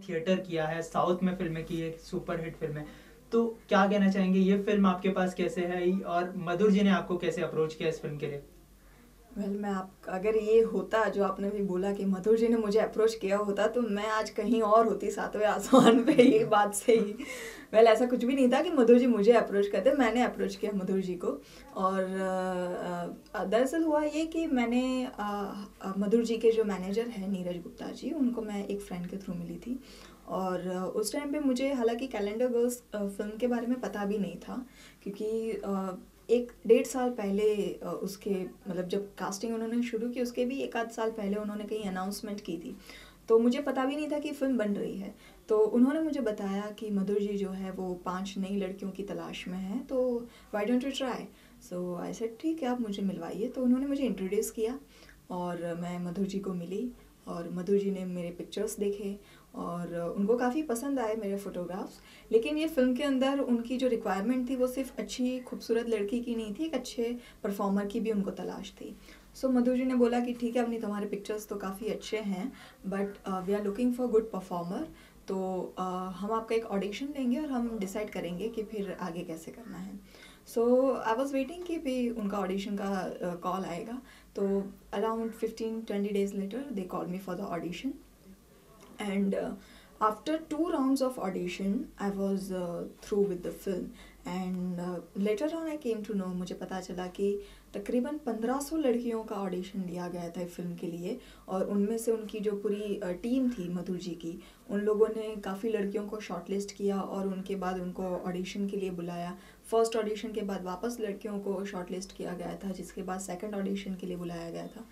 Theatre किया है, south में फिल्में की है, सुपर हिट फिल्में, तो क्या कहना चाहेंगे, ये फिल्म आपके पास कैसे है और मधुर जी ने आपको कैसे अप्रोच किया इस फिल्म के लिए? मैं आप अगर ये होता जो आपने भी बोला कि मधुर जी ने मुझे अप्रोच किया होता तो मैं आज कहीं और होती, सातवें आसमान पे, ये बात से ही। ऐसा कुछ भी नहीं था कि मधुर जी मुझे अप्रोच करते, मैंने अप्रोच किया मधुर जी को। और दरअसल हुआ ये कि मैंने मधुर जी के जो मैनेजर हैं नीरज गुप्ता जी, उनको मैं एक फ्रेंड के थ्रू मिली थी। और उस टाइम पे मुझे हालांकि कैलेंडर गर्ल्स फिल्म के बारे में पता भी नहीं था, क्योंकि 1-1.5 साल पहले उसके मतलब जब कास्टिंग उन्होंने शुरू की उसके भी 1 आध साल पहले उन्होंने कहीं अनाउंसमेंट की थी, तो मुझे पता भी नहीं था कि फ़िल्म बन रही है। तो उन्होंने मुझे बताया कि मधुर जी जो है वो 5 नई लड़कियों की तलाश में हैं, तो why don't you try. So I said ठीक है, आप मुझे मिलवाइए। तो उन्होंने मुझे इंट्रोड्यूस किया और मैं मधुर जी को मिली और मधुर जी ने मेरे पिक्चर्स देखे और उनको काफ़ी पसंद आए मेरे फ़ोटोग्राफ्स। लेकिन ये फ़िल्म के अंदर उनकी जो रिक्वायरमेंट थी वो सिर्फ अच्छी खूबसूरत लड़की की नहीं थी, एक अच्छे परफॉर्मर की भी उनको तलाश थी। सो मधुर जी ने बोला कि ठीक है, अपनी तुम्हारे पिक्चर्स तो काफ़ी अच्छे हैं, but we are looking for good performer, तो हम आपका एक ऑडिशन लेंगे और हम डिसाइड करेंगे कि फिर आगे कैसे करना है। सो आई वॉज वेटिंग कि भी उनका ऑडिशन का कॉल आएगा। तो around 15-20 days later they called me for the audition, and after 2 rounds of audition I was through with the film, and later on I came to know, मुझे पता चला कि तकरीबन 1500 लड़कियों का ऑडिशन लिया गया था फिल्म के लिए, और उनमें से उनकी जो पूरी टीम थी मधुर जी की, उन लोगों ने काफ़ी लड़कियों को शॉर्टलिस्ट किया और उनके बाद उनको ऑडिशन के लिए बुलाया। फर्स्ट ऑडिशन के बाद वापस लड़कियों को शॉर्टलिस्ट किया गया था, जिसके बाद सेकंड ऑडिशन के लिए बुलाया गया था।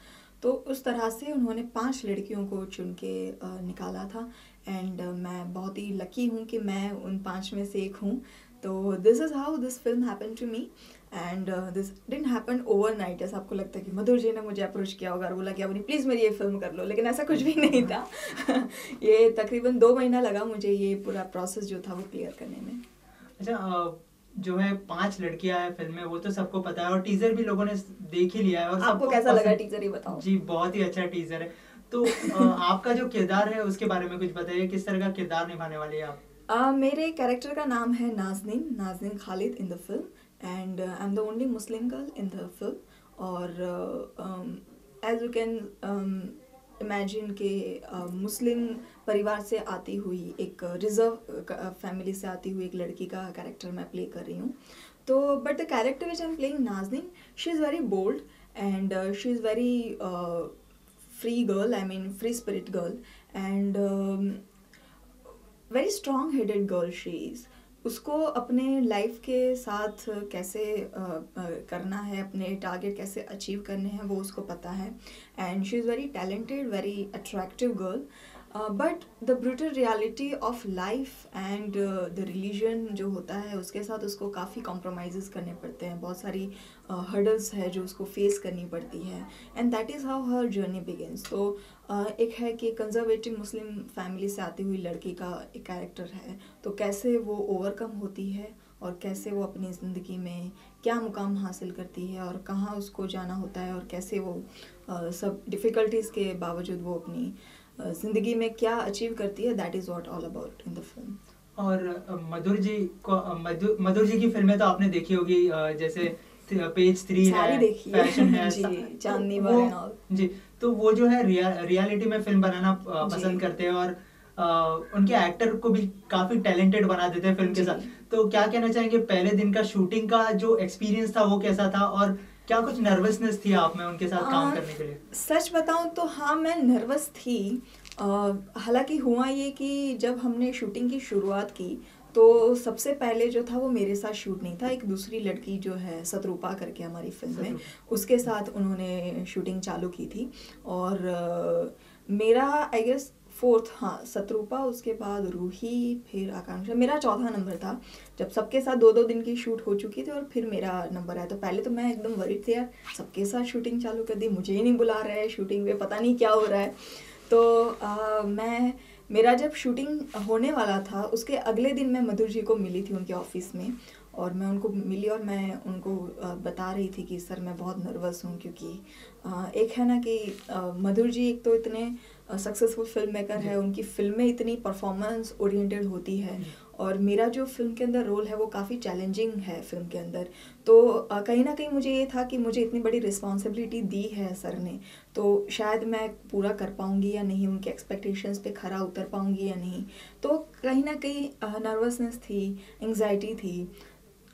तो उस तरह से उन्होंने 5 लड़कियों को चुन के निकाला था, एंड मैं बहुत ही लकी हूँ कि मैं उन 5 में से एक हूँ। तो this is how this film happen to me, and this didn't happen overnight. ऐसा आपको लगता है कि मधुर जी ने मुझे अप्रोच किया होगा और बोला कि अपनी प्लीज़ मेरी ये फिल्म कर लो, लेकिन ऐसा कुछ भी नहीं था। ये तकरीबन 2 महीना लगा मुझे ये पूरा प्रोसेस जो था वो क्लियर करने में। अच्छा, जो है 5 लड़कियां हैं फिल्म में, वो तो सबको पता है और टीजर भी लोगों ने देख ही लिया है और आपको कैसा लगा टीजर, ये बताओ। जी बहुत ही अच्छा टीजर है। तो आपका जो किरदार है उसके बारे में कुछ बताइए, किस तरह का किरदार निभाने वाली है आप? मेरे कैरेक्टर का नाम है Nazneen Khalid in the film, and I am the only Muslim girl in the film. और एज यू कैन इमेजिन के मुस्लिम परिवार से आती हुई, एक रिजर्व फैमिली से आती हुई एक लड़की का कैरेक्टर मैं प्ले कर रही हूँ। तो but the character which I am playing Nazneen, she is very bold and she is very free girl, I mean free spirit girl, and very strong headed girl she is. उसको अपने life के साथ कैसे करना है, अपने टारगेट कैसे achieve करने हैं, वो उसको पता है, and she is very talented, very attractive girl. But the brutal reality of life and the religion जो होता है उसके साथ उसको काफ़ी कॉम्प्रोमाइज़ करने पड़ते हैं, बहुत सारी हर्डल्स है जो उसको फेस करनी पड़ती है, and that is how her journey begins. तो एक है कि कंजर्वेटिव मुस्लिम फैमिली से आती हुई लड़की का एक कैरेक्टर है, तो कैसे वो ओवरकम होती है और कैसे वो अपनी ज़िंदगी में क्या मुकाम हासिल करती है और कहाँ उसको जाना होता है और कैसे वो सब डिफ़िकल्टीज़ के बावजूद वो अपनी ज़िंदगी में क्या अचीव करती है, that is what all about in the film. और मधुर जी को मधुर जी की फिल्में तो आपने देखी होगी, जैसे पेज 3 है, फैशन है जी, चांदनी वो वार एंड ऑल। जी, तो वो जो है रियलिटी में फिल्म बनाना पसंद करते हैं और उनके एक्टर को भी काफी टैलेंटेड बना देते हैं फिल्म के साथ। तो क्या कहना चाहेंगे, पहले दिन का शूटिंग का जो एक्सपीरियंस था वो कैसा था और क्या कुछ नर्वसनेस थी आप में उनके साथ काम करने के लिए? सच बताऊं तो हाँ, मैं नर्वस थी। हालांकि हुआ ये कि जब हमने शूटिंग की शुरुआत की तो सबसे पहले जो था वो मेरे साथ शूट नहीं था, एक दूसरी लड़की जो है सतरूपा करके हमारी फिल्म में, उसके साथ उन्होंने शूटिंग चालू की थी। और मेरा आई गेस 4th, हाँ, सतरूपा, उसके बाद रूही, फिर आकांक्षा, मेरा 4था नंबर था। जब सबके साथ 2-2 दिन की शूट हो चुकी थी और फिर मेरा नंबर आया, तो पहले तो मैं एकदम वरीड थी, यार सबके साथ शूटिंग चालू कर दी, मुझे ही नहीं बुला रहा है शूटिंग में, पता नहीं क्या हो रहा है। तो मेरा जब शूटिंग होने वाला था उसके अगले दिन मैं मधुर जी को मिली थी उनके ऑफिस में, और मैं उनको मिली और मैं उनको बता रही थी कि सर मैं बहुत नर्वस हूँ, क्योंकि एक है ना कि मधुर जी एक तो इतने सक्सेसफुल फिल्म मेकर है, उनकी फिल्में इतनी परफॉर्मेंस ओरिएंटेड होती है, और मेरा जो फिल्म के अंदर रोल है वो काफ़ी चैलेंजिंग है फिल्म के अंदर। तो कहीं ना कहीं मुझे ये था कि मुझे इतनी बड़ी रिस्पॉन्सिबिलिटी दी है सर ने, तो शायद मैं पूरा कर पाऊँगी या नहीं, उनके एक्सपेक्टेशंस पे खरा उतर पाऊँगी या नहीं। तो कहीं ना कहीं नर्वसनेस थी, एंग्जाइटी थी।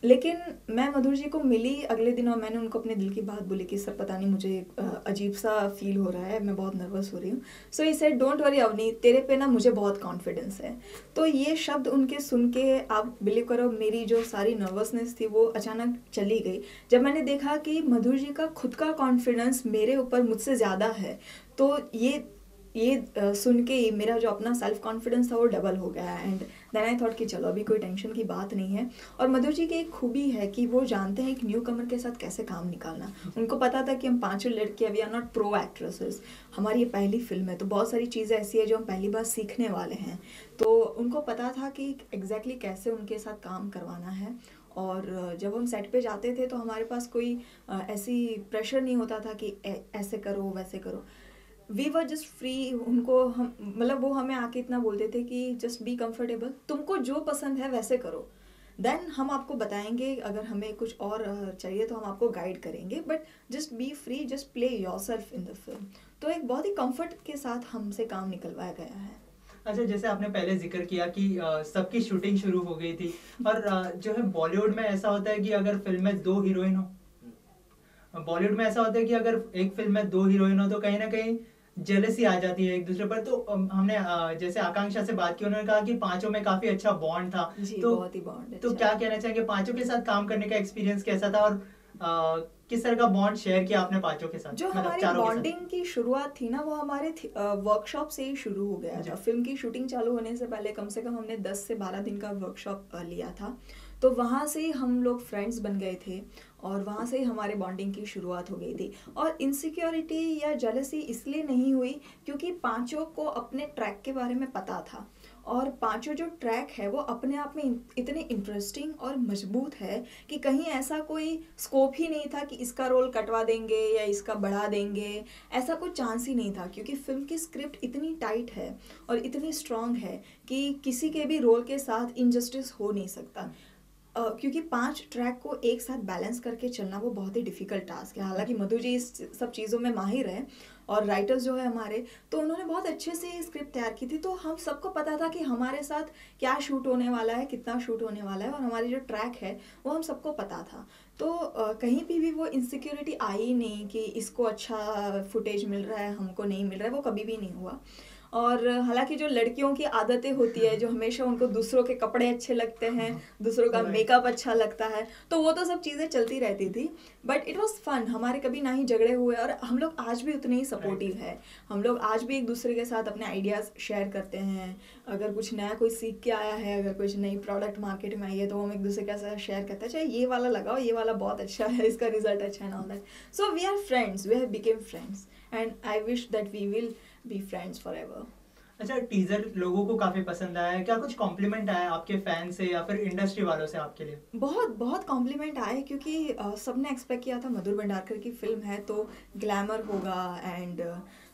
लेकिन मैं मधुर जी को मिली अगले दिन और मैंने उनको अपने दिल की बात बोली कि सर पता नहीं मुझे अजीब सा फील हो रहा है, मैं बहुत नर्वस हो रही हूँ। So he said don't worry Avni, तेरे पे ना मुझे बहुत कॉन्फिडेंस है। तो ये शब्द उनके सुन के आप बिलीव करो मेरी जो सारी नर्वसनेस थी वो अचानक चली गई, जब मैंने देखा कि मधुर जी का खुद का कॉन्फिडेंस मेरे ऊपर मुझसे ज़्यादा है। तो ये सुन के ही मेरा जो अपना सेल्फ कॉन्फिडेंस था वो डबल हो गया। एंड देन आई थॉट कि चलो अभी कोई टेंशन की बात नहीं है। और मधुर जी की एक खूबी है कि वो जानते हैं एक न्यू कमर के साथ कैसे काम निकालना। उनको पता था कि हम पांचों लड़कियां, we are not pro actresses, हमारी ये पहली फिल्म है, तो बहुत सारी चीज़ें ऐसी है जो हम पहली बार सीखने वाले हैं। तो उनको पता था कि एग्जैक्टली कैसे उनके साथ काम करवाना है। और जब हम सेट पे जाते थे तो हमारे पास कोई ऐसी प्रेशर नहीं होता था कि ऐसे करो वैसे करो। We were just free. उनको हम मतलब वो हमें आके इतना बोलते थे कि जस्ट बी कंफर्टेबल, तुमको जो पसंद है वैसे करो, देन हम आपको बताएंगे, अगर हमें कुछ और चाहिए तो हम आपको गाइड करेंगे, but just be free, just play yourself in the film. तो एक बहुत ही कंफर्ट के साथ हमसे काम निकलवाया गया है। अच्छा, जैसे आपने पहले जिक्र किया कि सबकी शूटिंग शुरू हो गई थी, और जो है बॉलीवुड में ऐसा होता है कि अगर फिल्म में दो हीरोइन हो, बॉलीवुड में ऐसा होता है कि अगर एक फिल्म में दो हीरोइन हो तो कहीं ना कहीं जेलसी आ जाती है एक दूसरे पर। तो हमने जैसे आकांक्षा से बात की, उन्होंने कहा कि पांचों में काफी अच्छा बॉन्ड था। जी, तो बहुत ही बॉन्ड तो क्या कहना चाहेंगे, पांचों के साथ काम करने का एक्सपीरियंस कैसा था, और किस तरह का बॉन्ड शेयर किया आपने पांचों के साथ? जो मतलब हमारी चारों के बॉन्डिंग की शुरुआत थी ना वो हमारे वर्कशॉप से ही शुरू हो गया था। फिल्म की शूटिंग चालू होने से पहले कम से कम हमने 10 से 12 दिन का वर्कशॉप लिया था। तो वहाँ से ही हम लोग फ्रेंड्स बन गए थे और वहाँ से ही हमारे बॉन्डिंग की शुरुआत हो गई थी। और इनसिक्योरिटी या जेलसी इसलिए नहीं हुई क्योंकि पांचों को अपने ट्रैक के बारे में पता था, और पांचों जो ट्रैक है वो अपने आप में इतने इंटरेस्टिंग और मजबूत है कि कहीं ऐसा कोई स्कोप ही नहीं था कि इसका रोल कटवा देंगे या इसका बढ़ा देंगे, ऐसा कोई चांस ही नहीं था। क्योंकि फिल्म की स्क्रिप्ट इतनी टाइट है और इतनी स्ट्रॉन्ग है कि किसी के भी रोल के साथ इनजस्टिस हो नहीं सकता। क्योंकि 5 ट्रैक को एक साथ बैलेंस करके चलना वो बहुत ही डिफिकल्ट टास्क है। हालांकि मधु जी इस सब चीज़ों में माहिर है और राइटर्स जो है हमारे, तो उन्होंने बहुत अच्छे से स्क्रिप्ट तैयार की थी। तो हम सबको पता था कि हमारे साथ क्या शूट होने वाला है, कितना शूट होने वाला है, और हमारी जो ट्रैक है वो हम सबको पता था। तो कहीं भी वो इनसिक्योरिटी आई नहीं कि इसको अच्छा फुटेज मिल रहा है, हमको नहीं मिल रहा है, वो कभी भी नहीं हुआ। और हालांकि जो लड़कियों की आदतें होती है, जो हमेशा उनको दूसरों के कपड़े अच्छे लगते हैं, दूसरों का मेकअप अच्छा लगता है, तो वो तो सब चीज़ें चलती रहती थी। बट इट वाज फन, हमारे कभी ना ही झगड़े हुए, और हम लोग आज भी उतने ही सपोर्टिव है। हम लोग आज भी एक दूसरे के साथ अपने आइडियाज़ शेयर करते हैं। अगर कुछ नया कोई सीख के आया है, अगर कुछ नई प्रोडक्ट मार्केट में आई है, तो हम एक दूसरे के साथ शेयर करते हैं, चाहे ये वाला लगाओ, ये वाला बहुत अच्छा है, इसका रिजल्ट अच्छा है, all that. So we are friends, we have became friends, and I wish that we will be friends forever. अच्छा, टीजर लोगों को काफी पसंद आया है, क्या कुछ कॉम्प्लीमेंट आया आपके फैन से या फिर इंडस्ट्री वालों से आपके लिए? बहुत बहुत कॉम्प्लीमेंट आए, क्योंकि सबने एक्सपेक्ट किया था मधुर भंडारकर की फिल्म है तो ग्लैमर होगा एंड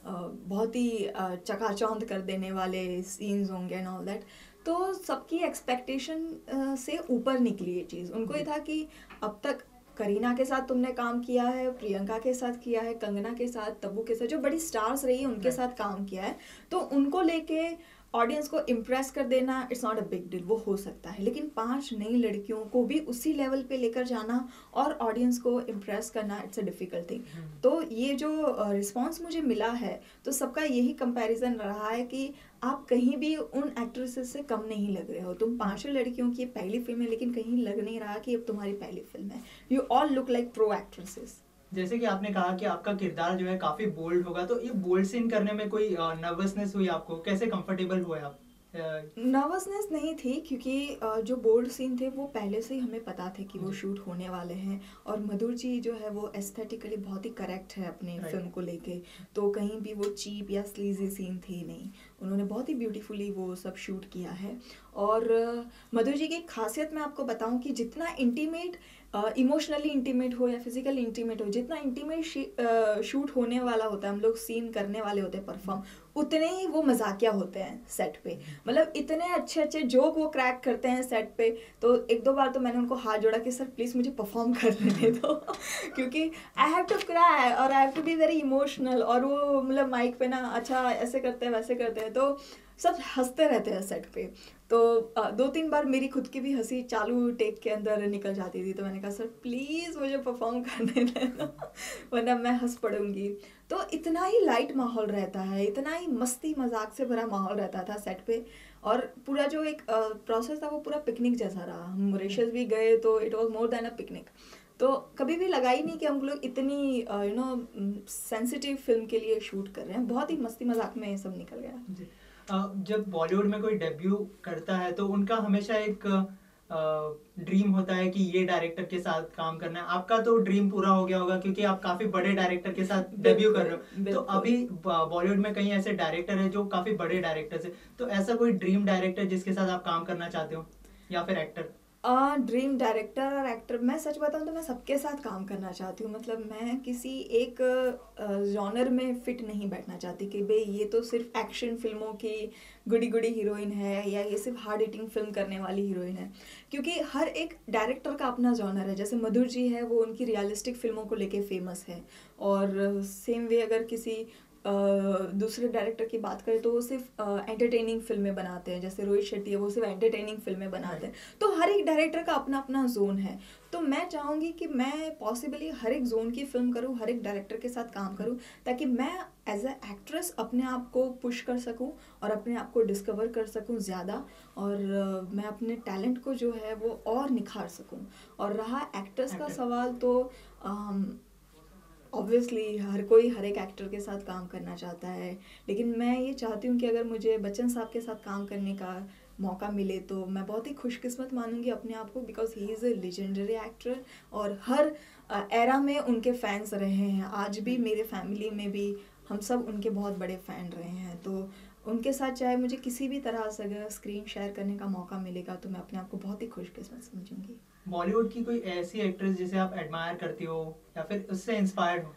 बहुत ही चकाचौंध कर देने वाले सीन्स होंगे एंड ऑल दैट। तो सबकी एक्सपेक्टेशन से ऊपर निकली ये चीज़। उनको ये था कि अब तक करीना के साथ तुमने काम किया है, प्रियंका के साथ किया है, कंगना के साथ, तब्बू के साथ, जो बड़ी स्टार्स रही है उनके साथ काम किया है, तो उनको लेके ऑडियंस को इम्प्रेस कर देना it's not a big deal, वो हो सकता है। लेकिन 5 नई लड़कियों को भी उसी लेवल पे लेकर जाना और ऑडियंस को इम्प्रेस करना इट्स अ डिफिकल्ट थिंग। तो ये जो रिस्पॉन्स मुझे मिला है, तो सबका यही कंपैरिजन रहा है कि आप कहीं भी उन एक्ट्रेसेस से कम नहीं लग रहे हो। तुम 5 लड़कियों की पहली फिल्म है, लेकिन कहीं लग नहीं रहा कि अब तुम्हारी पहली फिल्म है। You all look like pro actresses. जैसे कि आपने कहा कि आपका किरदार जो है काफी बोल्ड होगा, तो ये बोल्ड सीन करने में कोई नर्वसनेस हुई आपको? कैसे कंफर्टेबल हुए आप नर्वसनेस नहीं थी क्योंकि जो बोल्ड सीन थे वो पहले से ही हमें पता थे कि वो जी। शूट होने वाले हैं, और मधुर जी जो है वो एस्थेटिकली बहुत ही करेक्ट है अपने Right. फिल्म को लेके, तो कहीं भी वो चीप या स्लीजी सीन थे नहीं, उन्होंने बहुत ही ब्यूटीफुली वो सब शूट किया है। और मधुर जी की खासियत मैं आपको बताऊं कि जितना इंटीमेट, इमोशनली इंटीमेट हो या फिजिकली इंटीमेट हो, जितना इंटीमेट शूट होने वाला होता है, हम लोग सीन करने वाले होते हैं परफॉर्म, उतने ही वो मजाकिया होते हैं सेट पे। मतलब इतने अच्छे अच्छे जोक वो क्रैक करते हैं सेट पे। तो एक दो बार तो मैंने उनको हाथ जोड़ा कि सर प्लीज़ मुझे परफॉर्म करने दे दो क्योंकि आई हैव टू क्राई और I have to be very emotional. और वो मतलब माइक पे ना अच्छा ऐसे करते हैं वैसे करते हैं, तो सब हंसते रहते हैं सेट पे। तो 2-3 बार मेरी खुद की भी हंसी चालू टेक के अंदर निकल जाती थी, तो मैंने कहा सर प्लीज़ मुझे परफॉर्म करने देना वरना मैं हंस पड़ूंगी। तो इतना ही लाइट माहौल रहता है, इतना ही मस्ती मजाक से भरा माहौल रहता था सेट पे। और पूरा जो एक प्रोसेस था वो पूरा पिकनिक जैसा रहा। हम मॉरिशस भी गए तो it was more than a picnic. तो कभी भी लगा ही नहीं कि हम लोग इतनी सेंसिटिव फिल्म के लिए शूट कर रहे हैं। बहुत ही मस्ती मजाक में ये सब निकल गया। जी। जब बॉलीवुड में कोई डेब्यू करता है तो उनका हमेशा एक ड्रीम होता है कि ये डायरेक्टर के साथ काम करना है। आपका तो ड्रीम पूरा हो गया होगा क्योंकि आप काफी बड़े डायरेक्टर के साथ डेब्यू कर रहे हो। तो बिल्कुल। अभी बॉलीवुड में कई ऐसे डायरेक्टर हैं जो काफी बड़े डायरेक्टर हैं, तो ऐसा कोई ड्रीम डायरेक्टर जिसके साथ आप काम करना चाहते हो, या फिर एक्टर? ड्रीम डायरेक्टर और एक्टर, मैं सच बताऊं तो मैं सबके साथ काम करना चाहती हूँ। मतलब मैं किसी एक जॉनर में फिट नहीं बैठना चाहती कि भाई ये तो सिर्फ एक्शन फिल्मों की गुडी गुडी हीरोइन है या ये सिर्फ हार्ड हिटिंग फिल्म करने वाली हीरोइन है, क्योंकि हर एक डायरेक्टर का अपना जॉनर है। जैसे मधुर जी है वो उनकी रियलिस्टिक फिल्मों को लेके फेमस है, और सेम वे अगर किसी दूसरे डायरेक्टर की बात करें तो वो सिर्फ एंटरटेनिंग फिल्में बनाते हैं। जैसे रोहित शेट्टी है वो सिर्फ एंटरटेनिंग फिल्में बनाते हैं। तो हर एक डायरेक्टर का अपना अपना जोन है। तो मैं चाहूँगी कि मैं पॉसिबली हर एक जोन की फिल्म करूँ, हर एक डायरेक्टर के साथ काम करूँ, ताकि मैं एज अ एक्ट्रेस अपने आप को पुश कर सकूँ और अपने आप को डिस्कवर कर सकूँ ज़्यादा, और मैं अपने टैलेंट को जो है वो और निखार सकूँ। और रहा एक्ट्रेस का सवाल, तो ऑब्वियसली हर कोई हर एक एक्टर के साथ काम करना चाहता है, लेकिन मैं ये चाहती हूँ कि अगर मुझे बच्चन साहब के साथ काम करने का मौका मिले तो मैं बहुत ही खुशकिस्मत मानूंगी अपने आप को, because he is a legendary actor और हर एरा में उनके फैंस रहे हैं। आज भी मेरे फैमिली में भी हम सब उनके बहुत बड़े फ़ैन रहे हैं। तो उनके साथ चाहे मुझे किसी भी तरह से अगर स्क्रीन शेयर करने का मौका मिलेगा तो मैं अपने आप को बहुत ही खुशकिस्मत समझूंगी। बॉलीवुड की कोई ऐसी एक्ट्रेस जिसे आप एडमायर करती हो या फिर उससे इंस्पायर्ड हो?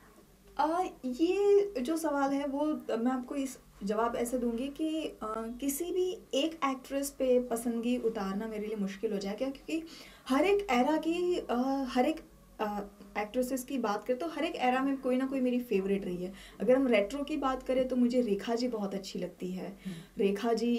ये जो सवाल है वो मैं आपको इस जवाब ऐसे दूंगी कि किसी भी एक एक्ट्रेस पे पसंदगी उतारना मेरे लिए मुश्किल हो जाएगा, क्योंकि हर एक एरा की हर एक एक्ट्रेसेस की बात करें तो हर एक एरा में कोई ना कोई मेरी फेवरेट रही है। अगर हम रेट्रो की बात करें तो मुझे रेखा जी बहुत अच्छी लगती है। Rekha ji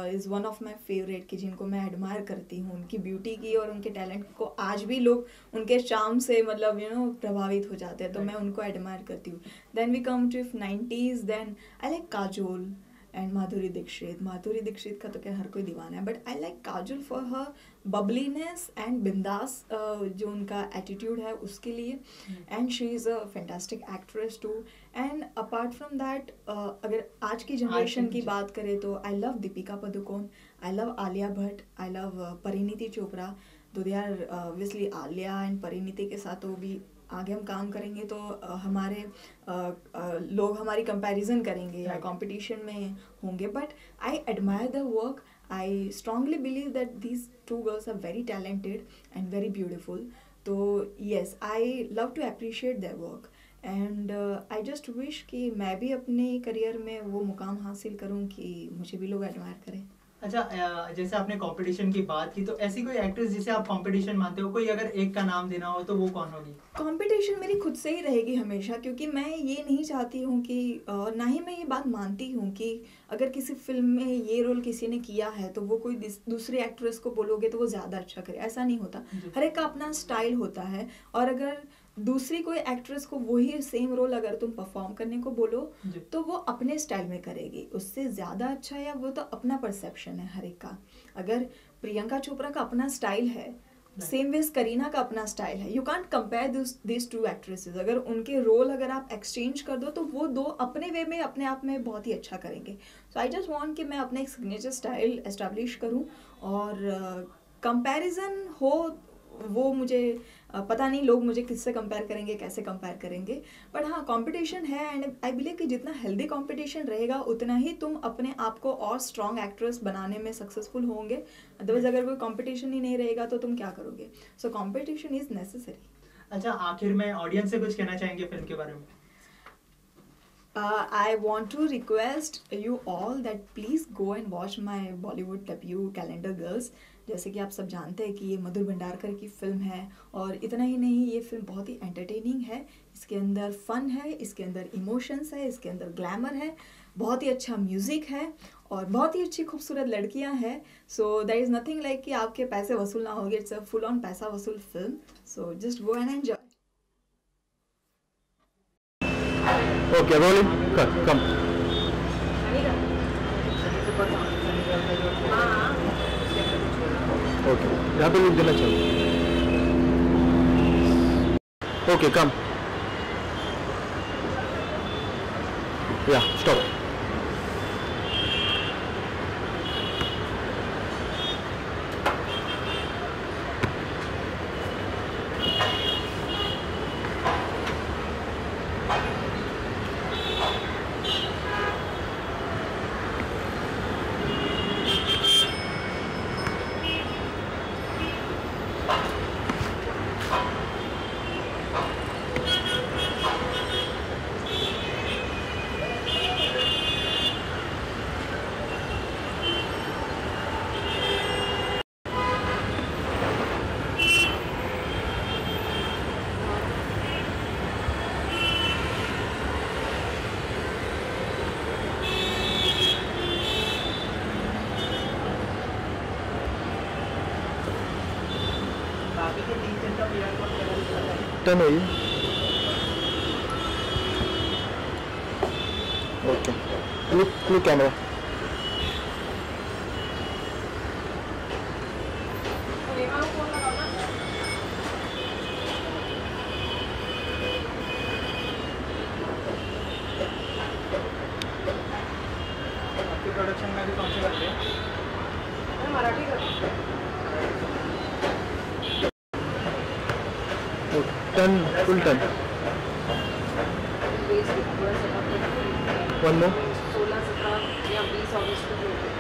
is one of my favourite, कि जिनको मैं एडमायर करती हूँ उनकी ब्यूटी की और उनके टैलेंट को। आज भी लोग उनके चार्म से मतलब प्रभावित हो जाते हैं, तो मैं उनको एडमायर करती हूँ। Then we come to 90s, then I like Kajol and Madhuri Dixit. Madhuri Dixit का तो क्या हर कोई दीवाना है, but I like Kajol for her bubbliness and बिंदास, जो उनका एटीट्यूड है उसके लिए। And she is a fantastic actress too. And apart from that अगर आज की जनरेशन की बात करें तो I love Deepika Padukone, I love Alia Bhatt, I love Parineeti Chopra. तो they are obviously Alia and Parineeti के साथ तो भी आगे हम काम करेंगे तो हमारे लोग हमारी कंपैरिजन करेंगे या कंपटीशन में होंगे, but I admire the work. I strongly believe that these two girls are very talented and very beautiful. So yes, I love to appreciate their work and I just wish कि मैं भी अपने career में वो मुकाम हासिल करूँ कि मुझे भी लोग एडमायर करें। अच्छा, जैसे आपने कंपटीशन की बात की, तो ऐसी कोई एक्ट्रेस जिसे आप कंपटीशन मानते हो, कोई अगर एक का नाम देना हो तो वो कौन होगी? कंपटीशन मेरी खुद से ही रहेगी हमेशा, क्योंकि मैं ये नहीं चाहती हूँ कि ना ही मैं ये बात मानती हूँ कि अगर किसी फिल्म में ये रोल किसी ने किया है तो वो कोई दूसरी एक्ट्रेस को बोलोगे तो वो ज़्यादा अच्छा करे, ऐसा नहीं होता। हर एक का अपना स्टाइल होता है, और अगर दूसरी कोई एक्ट्रेस को वही सेम रोल अगर तुम परफॉर्म करने को बोलो तो वो अपने स्टाइल में करेगी, उससे ज़्यादा अच्छा या वो तो अपना परसेप्शन है हर एक का। अगर प्रियंका चोपड़ा का अपना स्टाइल है सेम वेज करीना का अपना स्टाइल है. You can't compare this to actresses. अगर उनके रोल अगर आप एक्सचेंज कर दो तो वो दो अपने वे में अपने आप में बहुत ही अच्छा करेंगे. सो आई जस्ट वांट कि मैं अपना एक सिग्नेचर स्टाइल एस्टैब्लिश करूं और कंपैरिजन हो वो मुझे पता नहीं लोग मुझे किससे कंपेयर करेंगे, कैसे कंपेयर करेंगे. बट हाँ, कंपटीशन है एंड आई बिलीव कि जितना हेल्दी कंपटीशन रहेगा उतना ही तुम अपने आप को और स्ट्रॉन्ग एक्ट्रेस बनाने में सक्सेसफुल होंगे. अदरवाइज अगर कोई कंपटीशन ही नहीं रहेगा तो तुम क्या करोगे. So competition is necessary. अच्छा, आखिर में ऑडियंस से कुछ कहना चाहेंगे फिल्म के बारे में? I want to request you all that please go and watch my Bollywood debut Calendar Girls. जैसे कि आप सब जानते हैं कि ये मधुर भंडारकर की फ़िल्म है और इतना ही नहीं, ये फ़िल्म बहुत ही एंटरटेनिंग है. इसके अंदर फ़न है, इसके अंदर इमोशंस है, इसके अंदर ग्लैमर है, बहुत ही अच्छा म्यूज़िक है और बहुत ही अच्छी खूबसूरत लड़कियां हैं. So there is nothing like कि आपके पैसे वसूल ना होंगे. इट्स अ फुल ऑन पैसा वसूल film. So just go and enjoy. Okay, rolling. Cut. Come. Okay. यहाँ पे लुक देना चाहिए. Okay, come. Yeah, stop. Turn away. Okay. Look camera. आपके प्रोडक्शन में भी कौन से करते हैं? मराठी करते हैं. Turn, full turn. One more. 16, 17 या 20 अगस्त को